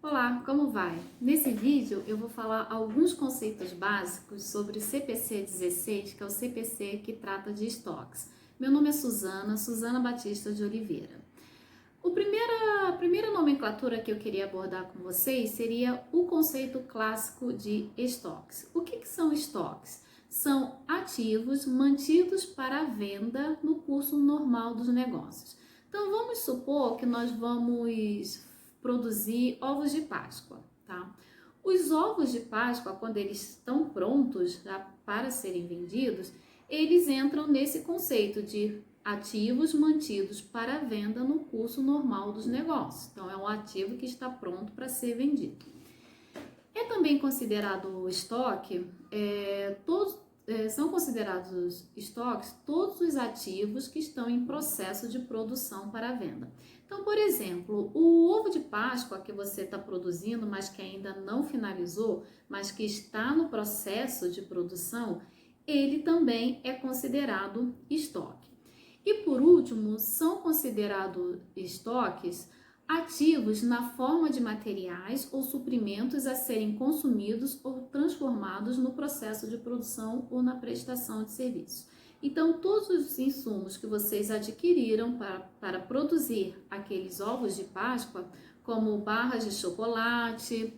Olá, como vai? Nesse vídeo eu vou falar alguns conceitos básicos sobre o CPC 16, que é o CPC que trata de estoques. Meu nome é Suzana Batista de Oliveira. A primeira nomenclatura que eu queria abordar com vocês seria o conceito clássico de estoques. O que são estoques? São ativos mantidos para a venda no curso normal dos negócios. Então vamos supor que nós vamos produzir ovos de Páscoa, tá? Os ovos de Páscoa, quando eles estão prontos já para serem vendidos, eles entram nesse conceito de ativos mantidos para venda no curso normal dos negócios. Então, é um ativo que está pronto para ser vendido. É também considerado estoque, são considerados estoques todos os ativos que estão em processo de produção para venda. Então, por exemplo, o ovo de Páscoa que você está produzindo, mas que ainda não finalizou, mas que está no processo de produção, ele também é considerado estoque. E por último, são considerados estoques ativos na forma de materiais ou suprimentos a serem consumidos ou transformados no processo de produção ou na prestação de serviço. Então, todos os insumos que vocês adquiriram para produzir aqueles ovos de Páscoa, como barras de chocolate,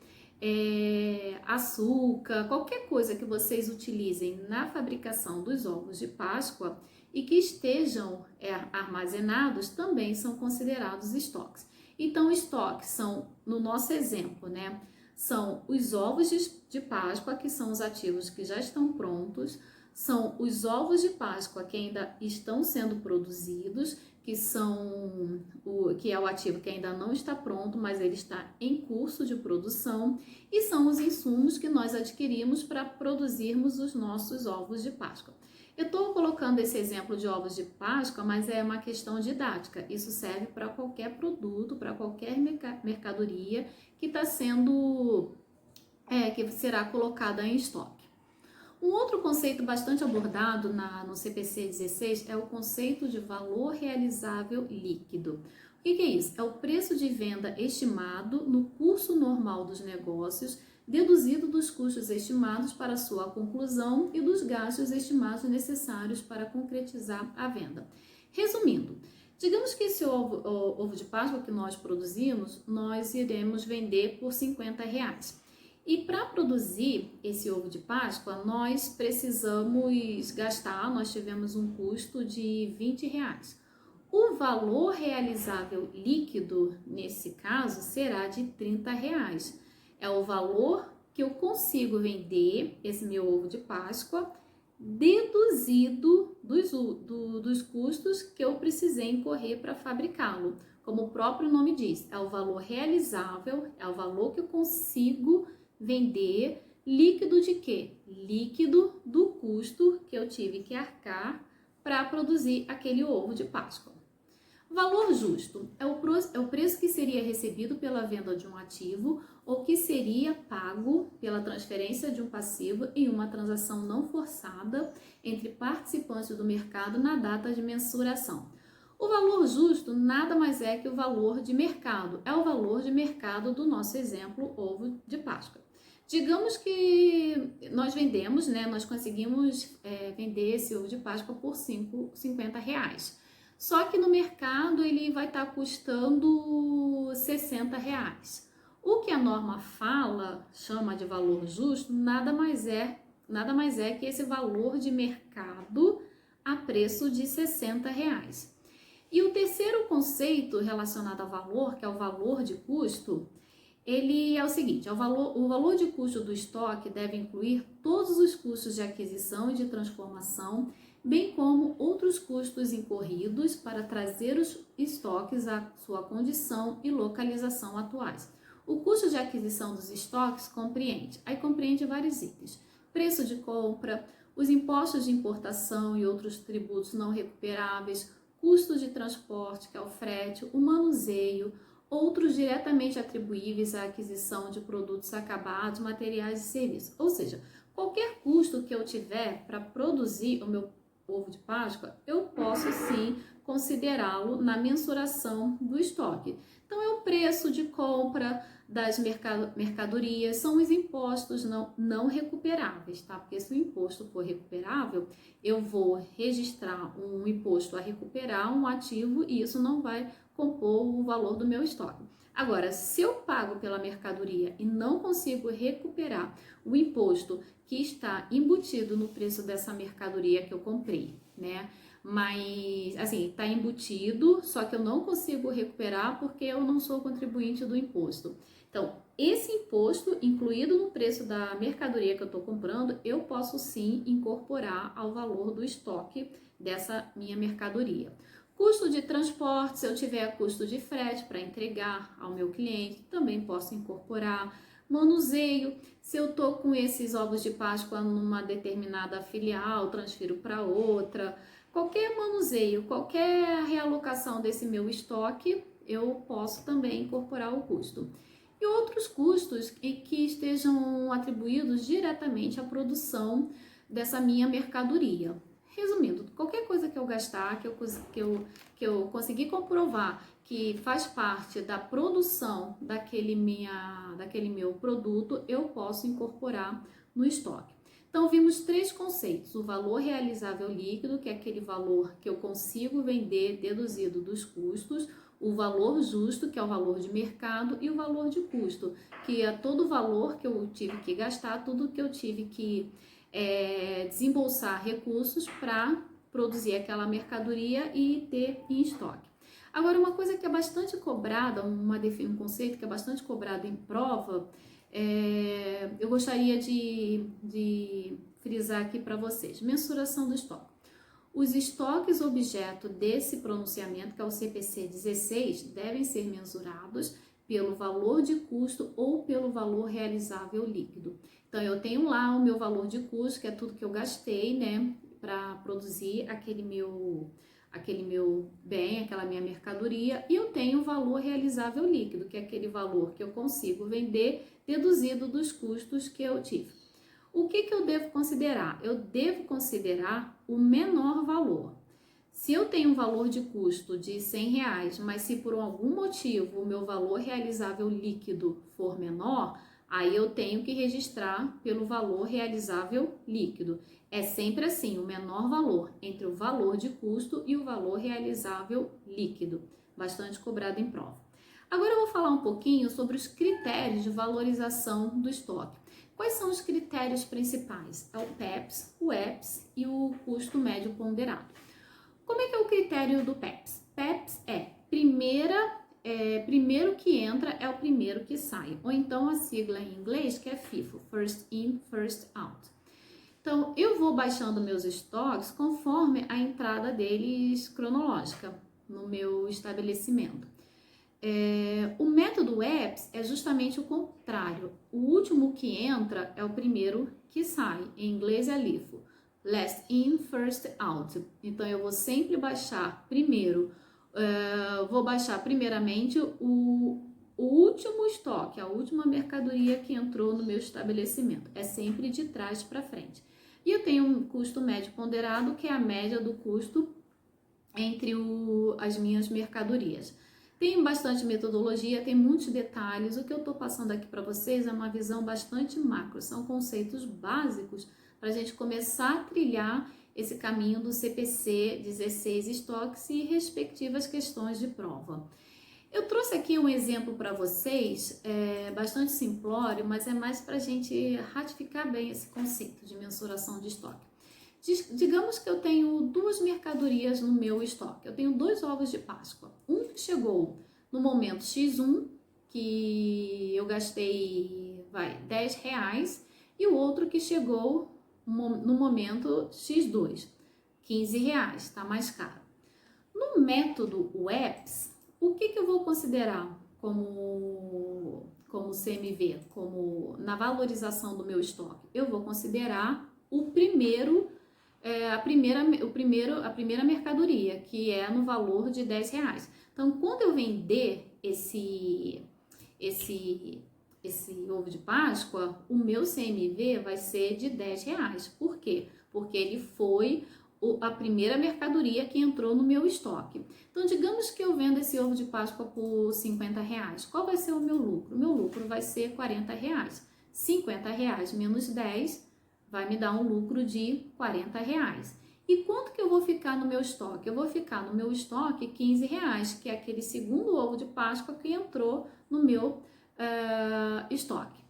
açúcar, qualquer coisa que vocês utilizem na fabricação dos ovos de Páscoa e que estejam armazenados, também são considerados estoques. Então, estoques são, no nosso exemplo, né? São os ovos de Páscoa, que são os ativos que já estão prontos, são os ovos de Páscoa que ainda estão sendo produzidos, que é o ativo que ainda não está pronto, mas ele está em curso de produção, e são os insumos que nós adquirimos para produzirmos os nossos ovos de Páscoa. Eu estou colocando esse exemplo de ovos de Páscoa, mas é uma questão didática. Isso serve para qualquer produto, para qualquer mercadoria que está que será colocada em estoque. Um outro conceito bastante abordado no CPC 16 é o conceito de valor realizável líquido. O que é isso? É o preço de venda estimado no curso normal dos negócios, deduzido dos custos estimados para sua conclusão e dos gastos estimados necessários para concretizar a venda. Resumindo, digamos que esse ovo de Páscoa que nós produzimos, nós iremos vender por R$50. E para produzir esse ovo de Páscoa, nós precisamos gastar, nós tivemos um custo de R$20. O valor realizável líquido, nesse caso, será de R$30. É o valor que eu consigo vender esse meu ovo de Páscoa, deduzido dos custos que eu precisei incorrer para fabricá-lo. Como o próprio nome diz, é o valor realizável, é o valor que eu consigo vender, líquido de quê? Líquido do custo que eu tive que arcar para produzir aquele ovo de Páscoa. Valor justo é o preço que seria recebido pela venda de um ativo ou que seria pago pela transferência de um passivo em uma transação não forçada entre participantes do mercado na data de mensuração. O valor justo nada mais é que o valor de mercado, é o valor de mercado do nosso exemplo, ovo de Páscoa. Digamos que nós vendemos, né? Nós conseguimos vender esse ovo de Páscoa por R$50. Só que no mercado ele vai estar custando R$60. O que a norma chama de valor justo, nada mais é que esse valor de mercado a preço de R$60. E o terceiro conceito relacionado ao valor, que é o valor de custo, ele é o seguinte: o valor de custo do estoque deve incluir todos os custos de aquisição e de transformação, bem como outros custos incorridos para trazer os estoques à sua condição e localização atuais. O custo de aquisição dos estoques compreende vários itens: preço de compra, os impostos de importação e outros tributos não recuperáveis, custos de transporte, que é o frete, o manuseio, outros diretamente atribuíveis à aquisição de produtos acabados, materiais e serviços. Ou seja, qualquer custo que eu tiver para produzir o meu ovo de Páscoa, eu posso sim considerá-lo na mensuração do estoque. Então, preço de compra das mercadorias, são os impostos não recuperáveis, tá? Porque se o imposto for recuperável, eu vou registrar um imposto a recuperar um ativo e isso não vai compor o valor do meu estoque. Agora, se eu pago pela mercadoria e não consigo recuperar o imposto que está embutido no preço dessa mercadoria que eu comprei, né? Mas, assim, está embutido, só que eu não consigo recuperar porque eu não sou contribuinte do imposto. Então, esse imposto incluído no preço da mercadoria que eu estou comprando, eu posso sim incorporar ao valor do estoque dessa minha mercadoria. Custo de transporte, se eu tiver custo de frete para entregar ao meu cliente, também posso incorporar. Manuseio, se eu estou com esses ovos de Páscoa numa determinada filial, transfiro para outra. Qualquer manuseio, qualquer realocação desse meu estoque, eu posso também incorporar o custo. E outros custos que estejam atribuídos diretamente à produção dessa minha mercadoria. Resumindo, qualquer coisa que eu gastar, que eu conseguir comprovar que faz parte da produção daquele meu produto, eu posso incorporar no estoque. Então, vimos três conceitos: o valor realizável líquido, que é aquele valor que eu consigo vender deduzido dos custos, o valor justo, que é o valor de mercado, e o valor de custo, que é todo o valor que eu tive que gastar, tudo que eu tive que desembolsar recursos para produzir aquela mercadoria e ter em estoque. Agora, uma coisa que é bastante cobrada, um conceito que é bastante cobrado em prova, eu gostaria de frisar aqui para vocês: mensuração do estoque. Os estoques objeto desse pronunciamento, que é o CPC 16, devem ser mensurados pelo valor de custo ou pelo valor realizável líquido. Então, eu tenho lá o meu valor de custo, que é tudo que eu gastei, né, para produzir aquele meu bem, aquela minha mercadoria, e eu tenho o valor realizável líquido, que é aquele valor que eu consigo vender deduzido dos custos que eu tive. O que eu devo considerar? Eu devo considerar o menor valor. Se eu tenho um valor de custo de R$100, mas se por algum motivo o meu valor realizável líquido for menor, aí eu tenho que registrar pelo valor realizável líquido. É sempre assim, o menor valor entre o valor de custo e o valor realizável líquido, bastante cobrado em prova. Agora eu vou falar um pouquinho sobre os critérios de valorização do estoque. Quais são os critérios principais? É o PEPS, o EPS e o custo médio ponderado. Como é que é o critério do PEPS? PEPS é primeiro que entra é o primeiro que sai, ou então a sigla em inglês que é FIFO, First In, First Out. Então, eu vou baixando meus estoques conforme a entrada deles cronológica no meu estabelecimento. O método EPS é justamente o contrário. O último que entra é o primeiro que sai. Em inglês é LIFO, Last In, First Out. Então, eu vou sempre baixar primeiro, vou baixar primeiramente o último estoque, a última mercadoria que entrou no meu estabelecimento. É sempre de trás para frente. E eu tenho um custo médio ponderado, que é a média do custo entre as minhas mercadorias. Tem bastante metodologia, tem muitos detalhes. O que eu estou passando aqui para vocês é uma visão bastante macro, são conceitos básicos para a gente começar a trilhar esse caminho do CPC 16 estoques e respectivas questões de prova. Eu trouxe aqui um exemplo para vocês, bastante simplório, mas é mais para a gente ratificar bem esse conceito de mensuração de estoque. Digamos que eu tenho duas mercadorias no meu estoque. Eu tenho 2 ovos de Páscoa. Um que chegou no momento X1, que eu gastei R$10, e o outro que chegou no momento X2, R$15, está mais caro. No método EPS, o que eu vou considerar como CMV, na valorização do meu estoque? Eu vou considerar a primeira mercadoria, que é no valor de R$10. Então, quando eu vender esse ovo de Páscoa, o meu CMV vai ser de R$10. Por quê? Porque ele foi a primeira mercadoria que entrou no meu estoque. Então, digamos que eu vendo esse ovo de Páscoa por R$ 50. Qual vai ser o meu lucro? O meu lucro vai ser R$ 40. R$ 50 menos 10 vai me dar um lucro de R$ 40. E quanto que eu vou ficar no meu estoque? Eu vou ficar no meu estoque R$ 15, que é aquele segundo ovo de Páscoa que entrou no meu estoque.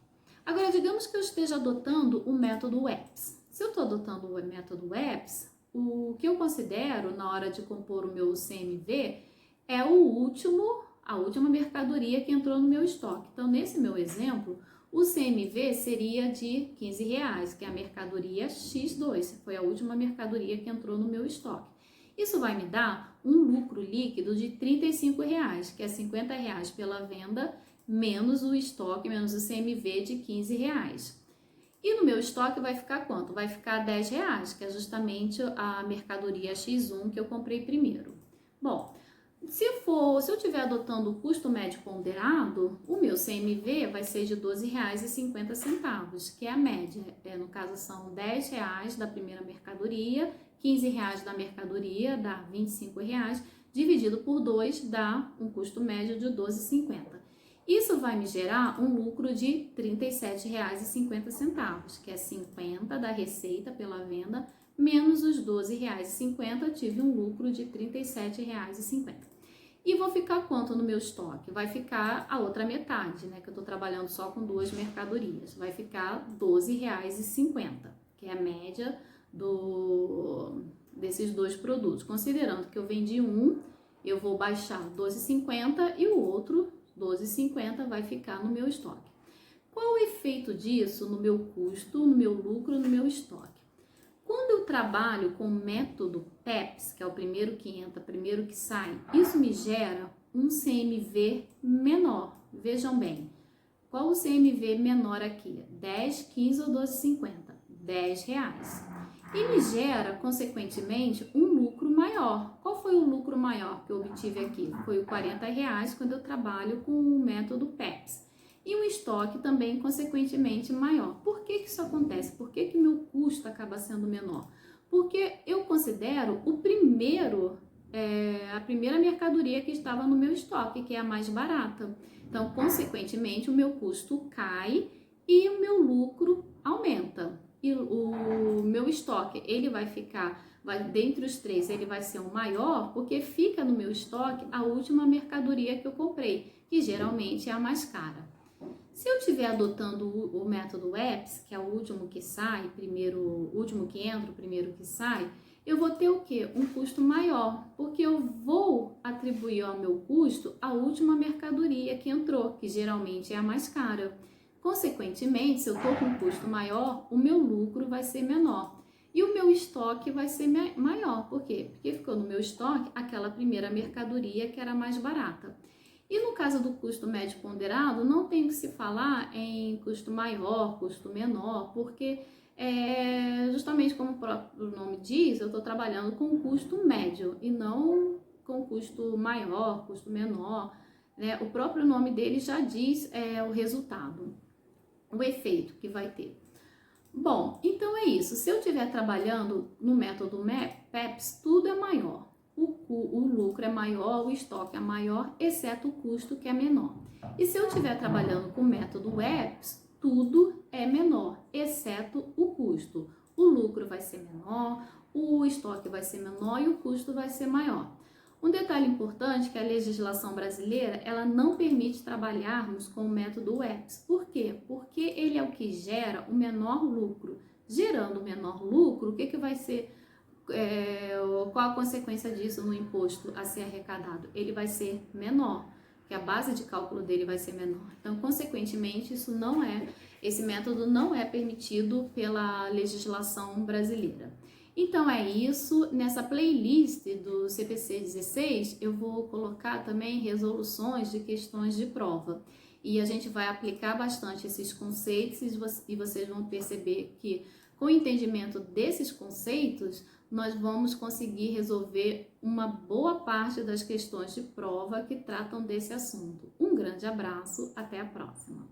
Agora, digamos que eu esteja adotando o método EPS. Se eu estou adotando o método EPS, o que eu considero na hora de compor o meu CMV é a última mercadoria que entrou no meu estoque. Então, nesse meu exemplo, o CMV seria de R$ 15, que é a mercadoria X2, foi a última mercadoria que entrou no meu estoque. Isso vai me dar um lucro líquido de R$ 35, que é R$ 50 pela venda, menos o estoque, menos o CMV de R$ 15. E no meu estoque vai ficar quanto? Vai ficar R$ 10, que é justamente a mercadoria X1 que eu comprei primeiro. Bom, se eu estiver adotando o custo médio ponderado, o meu CMV vai ser de R$ 12,50, que é a média. No caso, são R$ 10 da primeira mercadoria, R$ 15 da mercadoria, dá R$ 25, dividido por 2 dá um custo médio de R$ 12,50. Isso vai me gerar um lucro de R$ 37,50, que é 50 da receita pela venda, menos os R$ 12,50, tive um lucro de R$ 37,50. E vou ficar quanto no meu estoque? Vai ficar a outra metade, né? Que eu tô trabalhando só com duas mercadorias. Vai ficar R$ 12,50, que é a média desses dois produtos. Considerando que eu vendi um, eu vou baixar R$ 12,50 e o outro R$ 12,50 vai ficar no meu estoque. Qual o efeito disso no meu custo, no meu lucro, no meu estoque? Quando eu trabalho com o método PEPS, que é o primeiro que entra, primeiro que sai, isso me gera um CMV menor. Vejam bem, qual o CMV menor aqui? 10, 15 ou 12,50? R$ 10. E me gera, consequentemente, um lucro maior. Qual foi o lucro maior que eu obtive aqui? Foi o R$ 40 quando eu trabalho com o método PEPS. E um estoque também, consequentemente, maior. Por que isso acontece? Por que meu custo acaba sendo menor? Porque eu considero a primeira mercadoria que estava no meu estoque, que é a mais barata. Então, consequentemente, o meu custo cai e o meu lucro aumenta. E o meu estoque, ele dentre os três, ele vai ser o maior, porque fica no meu estoque a última mercadoria que eu comprei, que geralmente é a mais cara. Se eu estiver adotando o método EPS, que é o último que sai, o último que entra, o primeiro que sai, eu vou ter o quê? Um custo maior, porque eu vou atribuir ao meu custo a última mercadoria que entrou, que geralmente é a mais cara. Consequentemente, se eu estou com um custo maior, o meu lucro vai ser menor. E o meu estoque vai ser maior. Por quê? Porque ficou no meu estoque aquela primeira mercadoria que era mais barata. E no caso do custo médio ponderado, não tem que se falar em custo maior, custo menor, porque justamente como o próprio nome diz, eu estou trabalhando com custo médio e não com custo maior, custo menor, né? O próprio nome dele já diz o resultado, o efeito que vai ter. Bom, então é isso. Se eu estiver trabalhando no método PEPS, tudo é maior. O lucro é maior, o estoque é maior, exceto o custo que é menor. E se eu estiver trabalhando com o método EPS, tudo é menor, exceto o custo. O lucro vai ser menor, o estoque vai ser menor e o custo vai ser maior. Um detalhe importante é que a legislação brasileira, ela não permite trabalharmos com o método EPS. Por quê? Porque ele é o que gera o menor lucro. Gerando o menor lucro, o que vai ser... qual a consequência disso no imposto a ser arrecadado? Ele vai ser menor, porque a base de cálculo dele vai ser menor. Então, consequentemente, esse método não é permitido pela legislação brasileira. Então é isso, nessa playlist do CPC 16 eu vou colocar também resoluções de questões de prova. E a gente vai aplicar bastante esses conceitos e vocês vão perceber que com o entendimento desses conceitos, nós vamos conseguir resolver uma boa parte das questões de prova que tratam desse assunto. Um grande abraço, até a próxima!